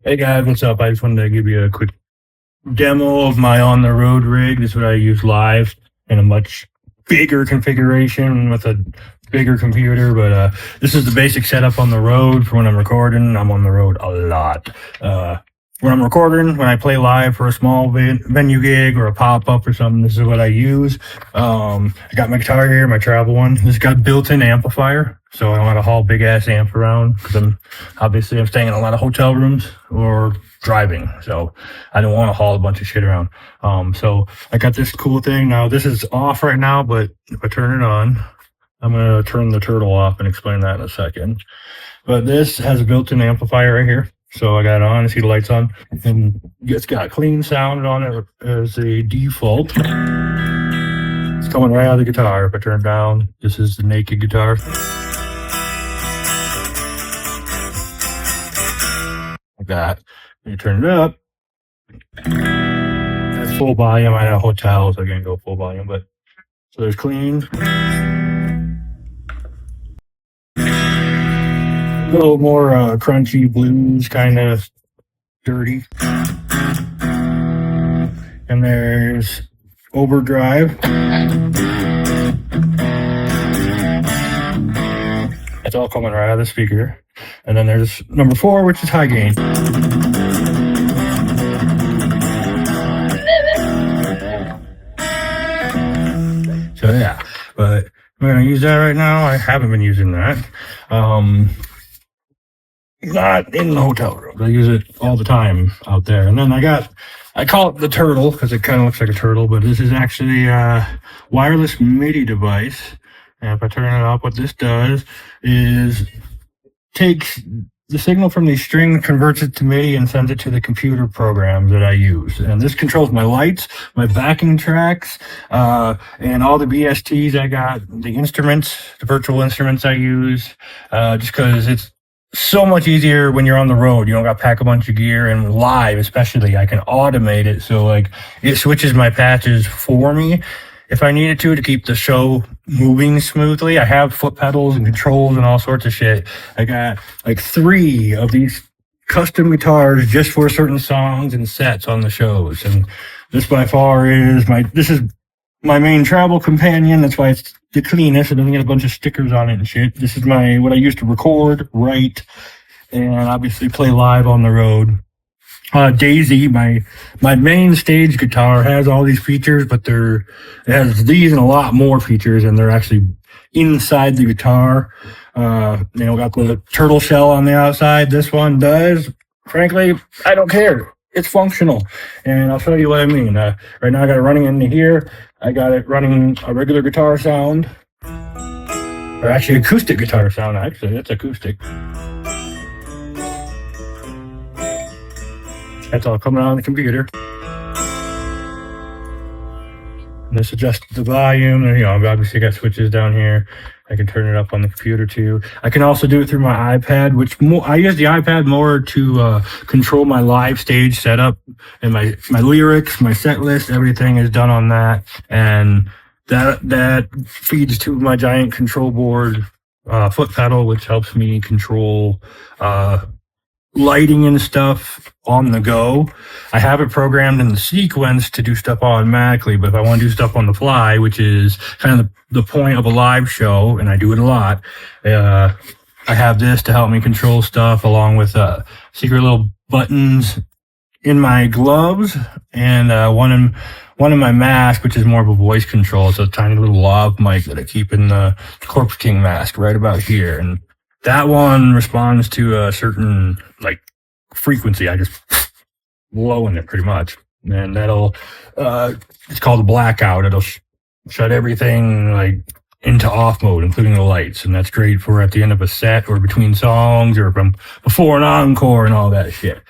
Hey guys, what's up? I just wanted to give you a quick demo of my on the road rig. This is what I use live in a much bigger configuration with a bigger computer. But this is the basic setup on the road for when I'm recording. I'm on the road a lot. When I'm recording, when I play live for a small venue gig or a pop-up or something, this is what I use. I got my guitar here, my travel one. This got built-in amplifier, so I don't have to haul big-ass amp around because I'm staying in a lot of hotel rooms or driving, so I don't want to haul a bunch of shit around. So I got this cool thing. Now, this is off right now, but if I turn it on, I'm going to turn the turtle off and explain that in a second. But this has a built-in amplifier right here. So I got it on, I see the lights on, and it's got clean sound on it as a default. It's coming right out of the guitar. If I turn it down, this is the naked guitar. Like that. When you turn it up, that's full volume. I'm at a hotel, so I can't go full volume, but so there's clean. A little more crunchy blues, kind of dirty. And there's overdrive. It's all coming right out of the speaker. And then there's number 4, which is high gain. So yeah, but I'm gonna use that right now. I haven't been using that. Not in the hotel room. I use it all the time out there. And then I call it the turtle because it kind of looks like a turtle, but this is actually a wireless MIDI device. And if I turn it up, what this does is takes the signal from these strings, converts it to MIDI, and sends it to the computer programs that I use. And this controls my lights, my backing tracks, and all the VSTs I got, the instruments, the virtual instruments I use, just because it's so much easier when you're on the road. You don't got to pack a bunch of gear, and live especially, I can automate it. So like it switches my patches for me if I needed to keep the show moving smoothly. I have foot pedals and controls and all sorts of shit. I got like 3 of these custom guitars just for certain songs and sets on the shows. And this by far is my main travel companion. That's why it's the cleanest. It doesn't get a bunch of stickers on it and shit. This is what I use to record, write, and obviously play live on the road. Dazey, my main stage guitar, has all these features, but it has these and a lot more features, and they're actually inside the guitar. Got the turtle shell on the outside. This one does. Frankly, I don't care. It's functional, and I'll show you what I mean. Right now I got it running into here. I got it running a regular guitar sound, or actually acoustic guitar sound. Actually, it's acoustic. That's all coming out on the computer. And this adjusts the volume. And, I've obviously got switches down here. I can turn it up on the computer too. I can also do it through my iPad, I use the iPad more to control my live stage setup, and my lyrics, my set list, everything is done on that. And that feeds to my giant control board foot pedal, which helps me control lighting and stuff on the go. I have it programmed in the sequence to do stuff automatically, but if I want to do stuff on the fly, which is kind of the point of a live show, and I do it a lot, I have this to help me control stuff, along with secret little buttons in my gloves, and one in my mask, which is more of a voice control. It's a tiny little lav mic that I keep in the Corpse King mask right about here, and that one responds to a certain frequency. I just blow in it pretty much, and that'll it's called a blackout. It'll shut everything into off mode, including the lights, and that's great for at the end of a set or between songs or from before an encore and all that shit.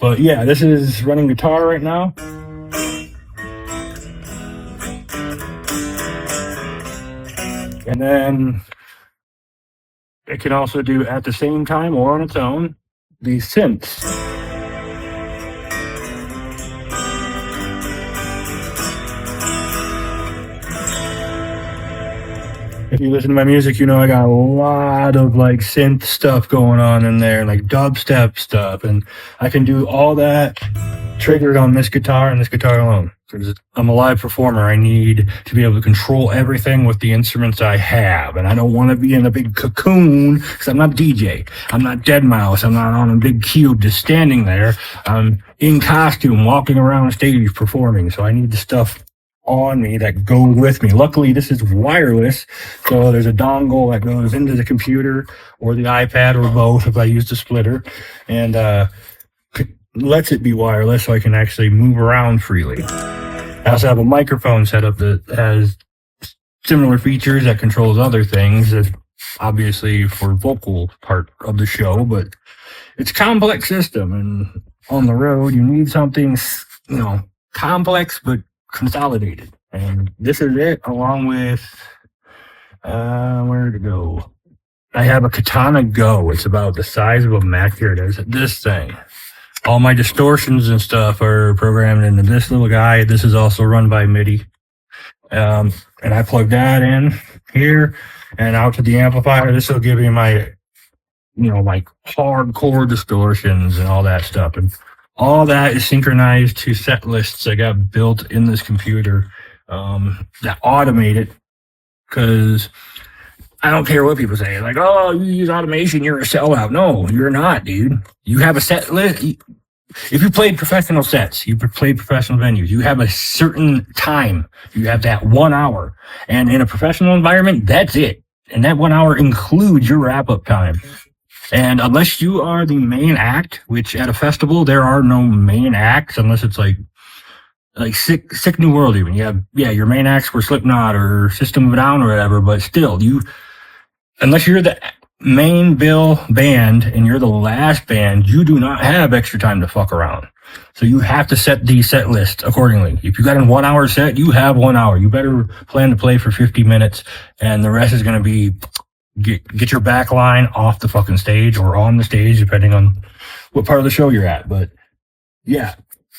But yeah, this is running guitar right now. And then it can also do at the same time or on its own these synths. if you listen to my music, you know I got a lot of like synth stuff going on in there, like dubstep stuff, and I can do all that triggered on this guitar and this guitar alone. Because I'm a live performer, I need to be able to control everything with the instruments I have, and I don't want to be in a big cocoon because I'm not DJ, I'm not Dead Mouse, I'm not on a big cube just standing there. I'm in costume, walking around stage performing, so I need the stuff on me that go with me. Luckily, this is wireless, so there's a dongle that goes into the computer or the iPad or both if I use the splitter, and lets it be wireless so I can actually move around freely. I also have a microphone setup that has similar features that controls other things, that's obviously for vocal part of the show, but it's a complex system, and on the road you need something, complex but consolidated. And this is it, along with where to go. I have a Katana Go. It's about the size of a Mac. Here it is. This thing. All my distortions and stuff are programmed into this little guy. This is also run by MIDI. And I plug that in here and out to the amplifier. This will give me my, like hardcore distortions and all that stuff. And all that is synchronized to set lists I got built in this computer that automate it, because I don't care what people say. Like, oh, you use automation, you're a sellout. No, you're not, dude. You have a set list. If you played professional sets, you played professional venues, you have a certain time. You have that 1 hour. And in a professional environment, that's it. And that 1 hour includes your wrap-up time. And unless you are the main act, which at a festival, there are no main acts, unless it's like Sick New World even. Your main acts were Slipknot or System of a Down or whatever, but still, unless you're the main bill band and you're the last band, you do not have extra time to fuck around. So you have to set the set list accordingly. If you got a 1 hour set, you have 1 hour. You better plan to play for 50 minutes, and the rest is going to be get your back line off the fucking stage or on the stage, depending on what part of the show you're at. But yeah,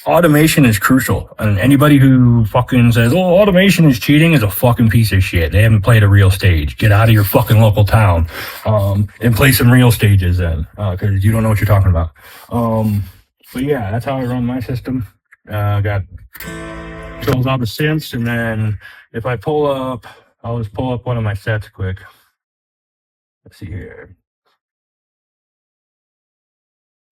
automation is crucial. And anybody who fucking says, oh, automation is cheating is a fucking piece of shit. They haven't played a real stage. Get out of your fucking local town and play some real stages then, because you don't know what you're talking about. But yeah, that's how I run my system. Got controls all the synths, and then if I pull up, I'll just pull up one of my sets quick. Let's see here.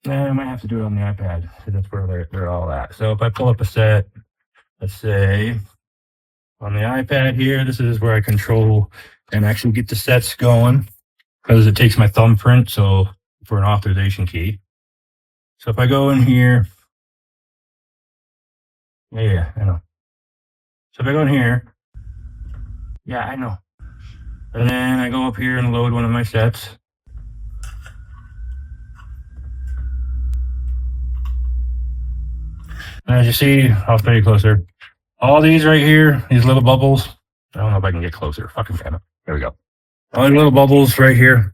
I might have to do it on the iPad, because that's where they're all at. So if I pull up a set, let's say on the iPad here, this is where I control and actually get the sets going, because it takes my thumbprint, so for an authorization key. So if I go in here, yeah, I know. So if I go in here, yeah, I know. And then I go up here and load one of my sets. And as you see, I'll show you closer. All these right here, these little bubbles. I don't know if I can get closer. Fucking damn it. There we go. All these little bubbles right here.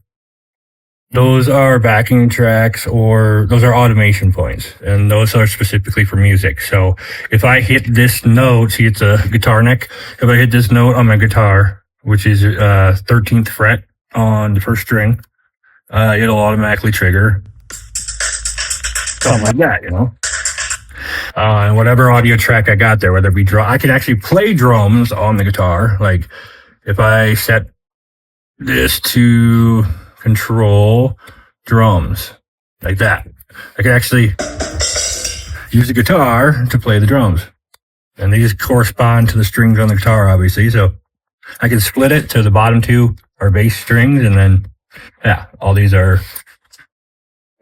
Those are backing tracks, or those are automation points. And those are specifically for music. So if I hit this note, see it's a guitar neck. If I hit this note on my guitar, which is 13th fret on the first string, it'll automatically trigger something like that, and whatever audio track I got there, whether it be drum, I can actually play drums on the guitar. Like if I set this to control drums like that, I can actually use the guitar to play the drums, and these correspond to the strings on the guitar, obviously. So I can split it to the bottom two are bass strings, and then all these are.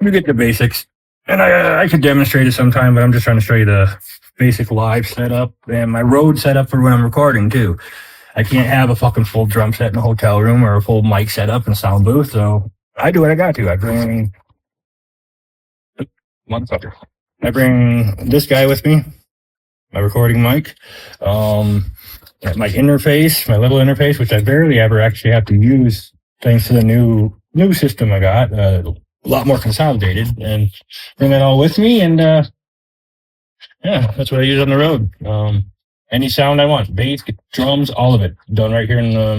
Let me get the basics. And I could demonstrate it sometime, but I'm just trying to show you the basic live setup and my road setup for when I'm recording too. I can't have a fucking full drum set in a hotel room or a full mic setup in a sound booth, so I do what I got to. I bring this guy with me, my recording mic, my interface, my little interface, which I barely ever actually have to use thanks to the new system I got. A lot more consolidated, and bring that all with me, and that's what I use on the road. Any sound I want, bass, drums, all of it done right here in the